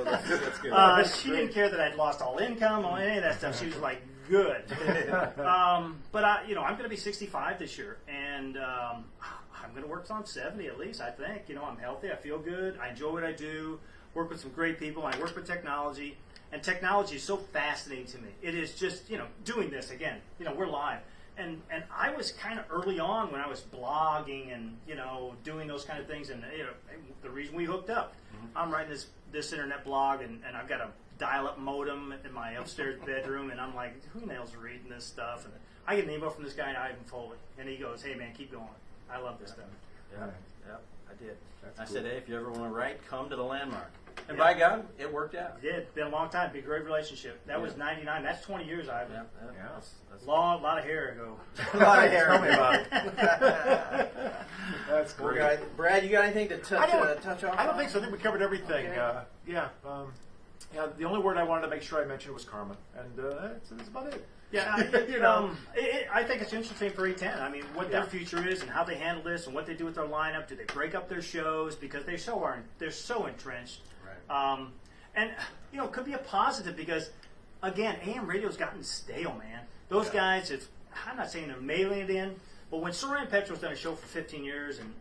That's good. She didn't care that I'd lost all income or any of that stuff. She was like, good. But I'm going to be 65 this year, and I'm going to work till I'm 70 at least, I think. You know, I'm healthy. I feel good. I enjoy what I do. Work with some great people. I work with technology, and technology is so fascinating to me. It is just, doing this again. We're live. And I was kind of early on when I was blogging and, doing those kind of things. And, the reason we hooked up, I'm writing this internet blog, and I've got a dial-up modem in my upstairs bedroom, and I'm like, who the hell's reading this stuff? And I get an email from this guy, Ivan Foley, and he goes, hey, man, keep going. I love this stuff. Yeah, I did. That's I cool. said, hey, if you ever want to write, come to the Landmark. And Yeah. by God, it worked out. It did. It's been a long time. Been a great relationship. That was 99. That's 20 years, Ivan. Yeah. That's Long, lot of hair ago. a lot of hair. Tell me about it. That's Well, great. guys, Brad, you got anything to touch off? I don't think so. I think we covered everything. Okay. Yeah. The only word I wanted to make sure I mentioned was karma, and that's about it. Yeah, I think it's interesting for E10. I mean, what their future is and how they handle this and what they do with their lineup. Do they break up their shows because they're so entrenched? Right. And it could be a positive because, again, AM radio's gotten stale, man. Those guys, I'm not saying they're mailing it in, but when Soren Petro's done a show for 15 years and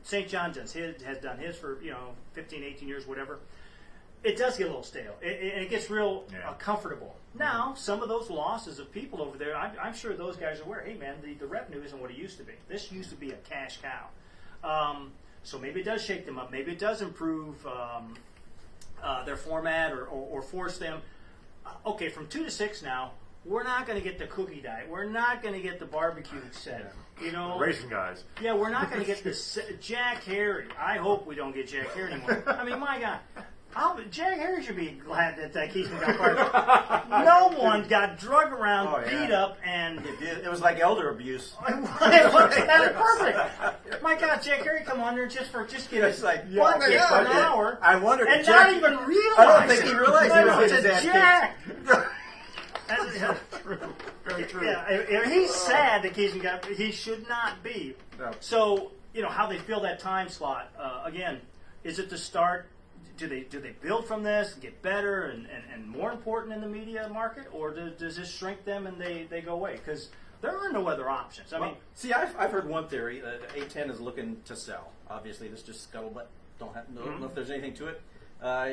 St. John has done his for 15, 18 years, whatever. It does get a little stale, and it gets real comfortable. Now, some of those losses of people over there, I'm sure those guys are aware, hey, man, the revenue isn't what it used to be. This used to be a cash cow. So maybe it does shake them up. Maybe it does improve their format or force them. Okay, from 2 to 6 now, we're not going to get the cookie diet. We're not going to get the barbecue set. Racing guys. Yeah, we're not going to get this Jack Harry. I hope we don't get Jack Harry anymore. I mean, my God. Jack Harry should be glad that Kietzman got fired. No one got drug around, beat up, and It was like elder abuse. that was perfect. My God, Jack Harry come on there just get It's us like, one hit for an hour. I wondered and if Jack, not even realize. I don't think he realized it he was was his a ass Jack. Very true. Yeah, he's sad that Kietzman got. He should not be. No. So how they fill that time slot again? Is it the start? Do they build from this and get better and more important in the media market, or does this shrink them and they go away? Because there are no other options. I mean, see, I've heard one theory that A10 is looking to sell. Obviously, this is just scuttlebutt. Don't know if there's anything to it.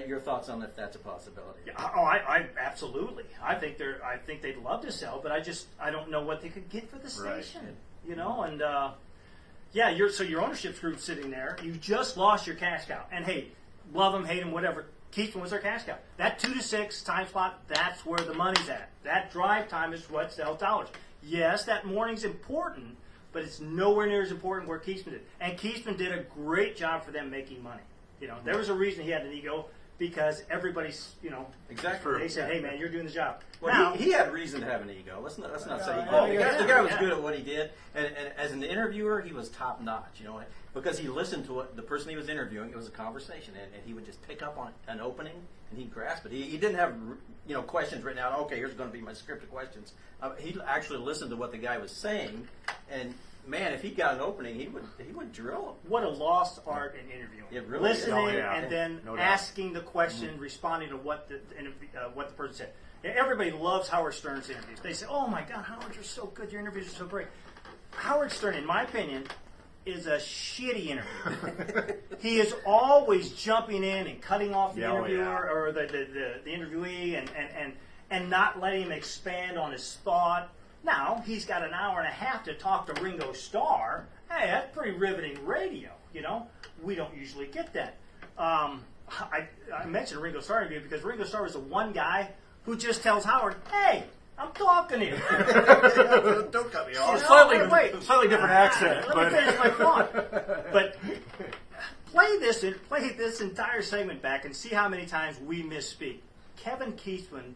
Your thoughts on if that's a possibility? yeah, I absolutely. I think they'd love to sell, but I don't know what they could get for the station. Right. And your ownership group's sitting there. You just lost your cash cow, and hey. Love them, hate them, whatever. Kietzman was their cash cow. That 2 to 6 time slot, that's where the money's at. That drive time is what sells dollars. Yes, that morning's important, but it's nowhere near as important where Kietzman did. And Kietzman did a great job for them making money. There was a reason he had an ego because everybody's, Exactly. they said, hey, man, you're doing the job. Well, now, he had reason to have an ego. Let's not say he Oh, didn't. yeah, The guy was yeah. good at what he did, and as an interviewer, he was top notch. Because he listened to what the person he was interviewing. It was a conversation, and he would just pick up on an opening and he'd grasp it. He didn't have questions written out. Okay, here's going to be my scripted questions. He actually listened to what the guy was saying, and man, if he got an opening, he would drill him. what a lost art in interviewing. It really is. Listening Oh, yeah. and then No doubt. asking the question, responding to what the person said. Yeah, everybody loves Howard Stern's interviews. They say, "Oh my God, Howard, you're so good. Your interviews are so great." Howard Stern, in my opinion, is a shitty interviewer. He is always jumping in and cutting off the interviewer or the interviewee and not letting him expand on his thought. Now, he's got an hour and a half to talk to Ringo Starr. Hey, that's pretty riveting radio, We don't usually get that. I mentioned a Ringo Starr interview because Ringo Starr was the one guy who just tells Howard, hey, I'm talking here. Don't cut me off. Slightly different accent. Let me finish my thought. But play this entire segment back and see how many times we misspeak. Kevin Kietzman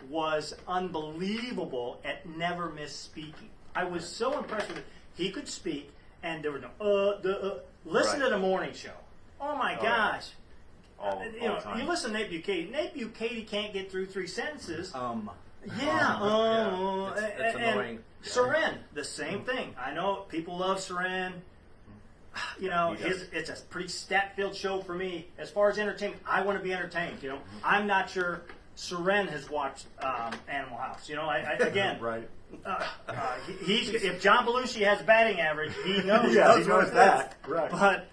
was unbelievable at never misspeaking. I was so impressed with it. He could speak, and there were no listen to the morning show. Oh my gosh. all time. You listen to Nate Bukaty. Nate Bukaty can't get through 3 sentences. It's and annoying. Seren, the same thing. I know people love Seren. You know, He does. it's a pretty stat-filled show for me. As far as entertainment, I want to be entertained. You know, I'm not sure Seren has watched Animal House. You know, again, Right. He's if John Belushi has batting average, he knows. Yeah, he he knows that. Right. But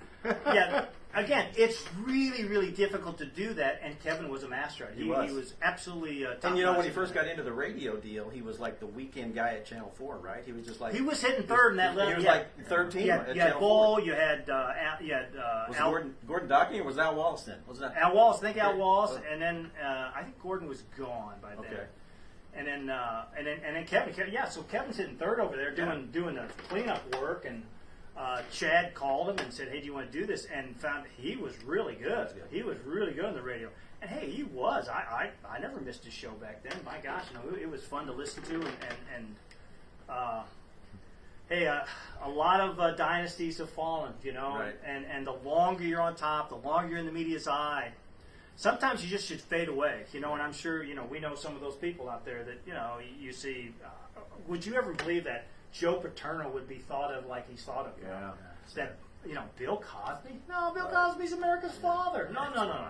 yeah, again, it's really, really difficult to do that. And Kevin was a master at it. He was. He was absolutely. And you know, when he first got into the radio deal, he was like the weekend guy at Channel 4, right? He was just like he was hitting third in that level. He was like third team You at had Channel Bull. 4. You had Was Al, Gordon Dockey or was Al Wallace then? Was that Al Wallace. I think Al Wallace, and then I think Gordon was gone by then. Okay. And then Kevin. Yeah, so Kevin's hitting third over there doing the cleanup work, and Chad called him and said, "Hey, do you want to do this?" And found he was really good. He was really good on the radio. And hey, he was. I never missed his show back then. My gosh, you know, it was fun to listen to. Hey, a lot of dynasties have fallen, you know. Right. And the longer you're on top, the longer you're in the media's eye. Sometimes you just should fade away, you know, and I'm sure, you know, we know some of those people out there that, you know, you see. Would you ever believe that Joe Paterno would be thought of like he's thought of? Yeah. That, you know, Bill Cosby? No, Bill Cosby's America's father. No.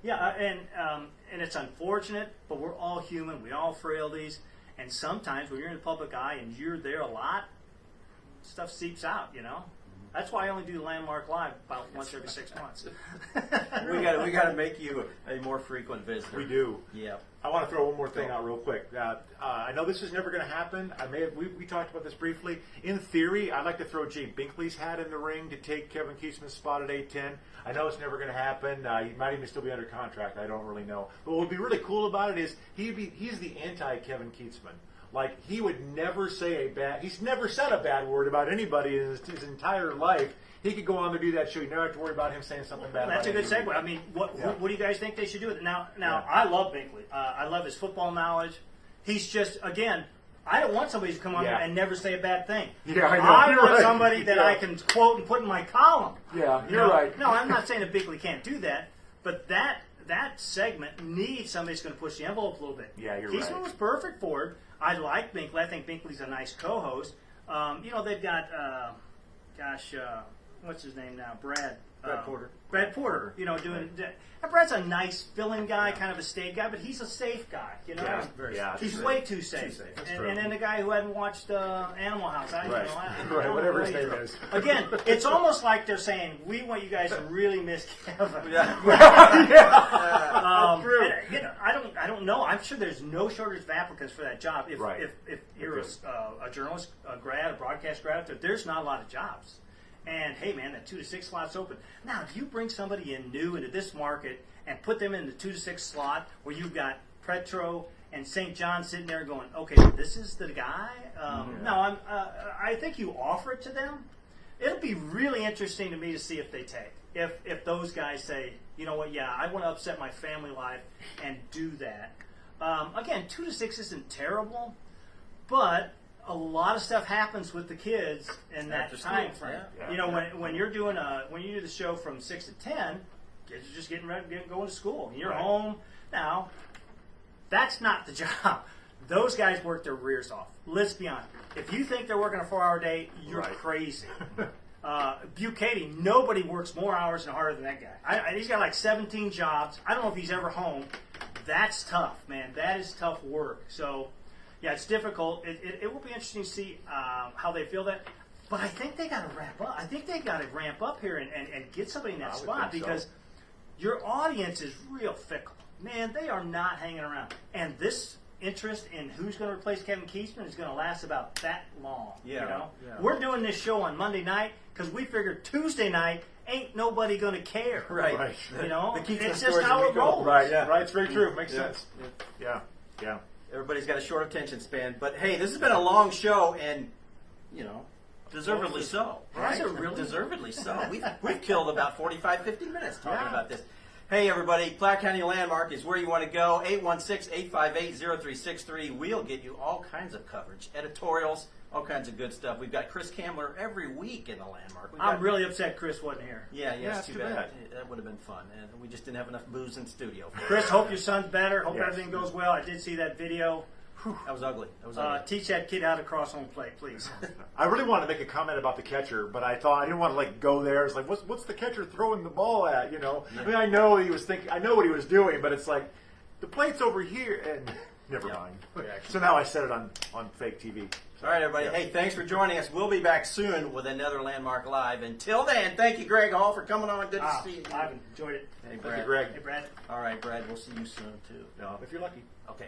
Yeah. And it's unfortunate, but we're all human. We all frailties. And sometimes when you're in the public eye and you're there a lot, stuff seeps out, you know. That's why I only do Landmark Live about once every 6 months. we got to make you a more frequent visitor. We do. Yeah. I want to throw one more thing out real quick. I know this is never going to happen. We talked about this briefly. In theory, I'd like to throw Jay Binkley's hat in the ring to take Kevin Kietzman's spot at 810. I know it's never going to happen. He might even still be under contract. I don't really know. But what would be really cool about it is he's the anti-Kevin Kietzman. Like, he would never say he's never said a bad word about anybody in his entire life. He could go on to do that show. You never have to worry about him saying something bad. That's a about good anybody. segue. I mean, what do you guys think they should do with it? Now, Yeah. I love Binkley. I love his football knowledge. He's just, again, I don't want somebody to come on Yeah. here and never say a bad thing. Yeah, I know. I You're want right. somebody that I can quote and put in my column. Yeah, You you're know? right. No, I'm not saying that Binkley can't do that, but that segment needs somebody who's going to push the envelope a little bit. Yeah, you're Kietzman right. was perfect for it. I like Binkley. I think Binkley's a nice co-host. You know, they've got, what's his name now? Brad Porter. Brad Porter, you know, doing. And Brad's a nice fill-in guy, kind of a state guy, but he's a safe guy, you know. Yeah, Very yeah, He's true. way too safe. That's And, true. and then the guy who hadn't watched Animal House, I Right. don't Right, know whatever his really- name is. Again, it's almost like they're saying, we want you guys to really miss Kevin. True. And, you know, I don't know. I'm sure there's no shortage of applicants for that job. If Right. if you're a journalist, a grad, a broadcast grad, there's not a lot of jobs. And hey, man, that 2 to 6 slot's open. Now, if you bring somebody in new into this market and put them in the 2 to 6 slot, where you've got Petro and St. John sitting there going, "Okay, this is the guy." No, I think you offer it to them. It'll be really interesting to me to see if they take. If those guys say, you know what, yeah, I want to upset my family life and do that. Again, 2 to 6 isn't terrible, but a lot of stuff happens with the kids in that After school, time frame. yeah. You know, when you're doing when you do the show from 6 to 10, kids are just getting ready going to school. You're Right. home now. That's not the job. Those guys work their rears off. Let's be honest. If you think they're working a 4-hour day, you're Right. crazy. Bukaty, nobody works more hours and harder than that guy. He's got like 17 jobs. I don't know if he's ever home. That's tough, man. That is tough work. So, yeah, it's difficult. It will be interesting to see how they feel that. But I think they got to wrap up. I think they got to ramp up here and get somebody in that I would spot think so. because your audience is real fickle. Man, they are not hanging around. And this interest in who's going to replace Kevin Kietzman is going to last about that long. Yeah, You know? yeah. We're doing this show on Monday night because we figured Tuesday night ain't nobody going to care. Right. Right. You know? The Kietzman It's just stories how that we it go- rolls. Right, Yeah. right. It's very true. Makes Yeah. sense. Yeah, yeah. Everybody's got a short attention span, but hey, this has been a long show, and you know, deservedly so. Right? Deservedly so. We've killed about 45, 50 minutes talking Yeah. about this. Hey, everybody, Platte County Landmark is where you want to go. 816-858-0363. We'll get you all kinds of coverage, editorials, all kinds of good stuff. We've got Chris Kamler every week in the Landmark. I'm really upset Chris wasn't here. Yeah, Yeah, it's it's too too bad. bad. That would have been fun, and we just didn't have enough booze in studio. Chris, hope your son's better. Hope Yes. everything goes well. I did see that video. That was ugly. That was ugly. Teach that kid how to cross home plate, please. I really wanted to make a comment about the catcher, but I thought I didn't want to like go there. It's like, what's the catcher throwing the ball at? You know, I mean, I know he was thinking, I know what he was doing, but it's like the plate's over here, and never Yeah. mind. Yeah, actually. So now I said it on fake TV. So, All right, everybody. yeah. Hey, thanks for joining us. We'll be back soon with another Landmark Live. Until then, thank you, Greg Hall, for coming on. Good to see you. I've enjoyed it. Hey, Thank Brad. you, Greg. Hey, Brad. All right, Brad. We'll see you soon too. No, if you're lucky. Okay.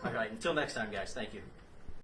All right. Until next time, guys. Thank you.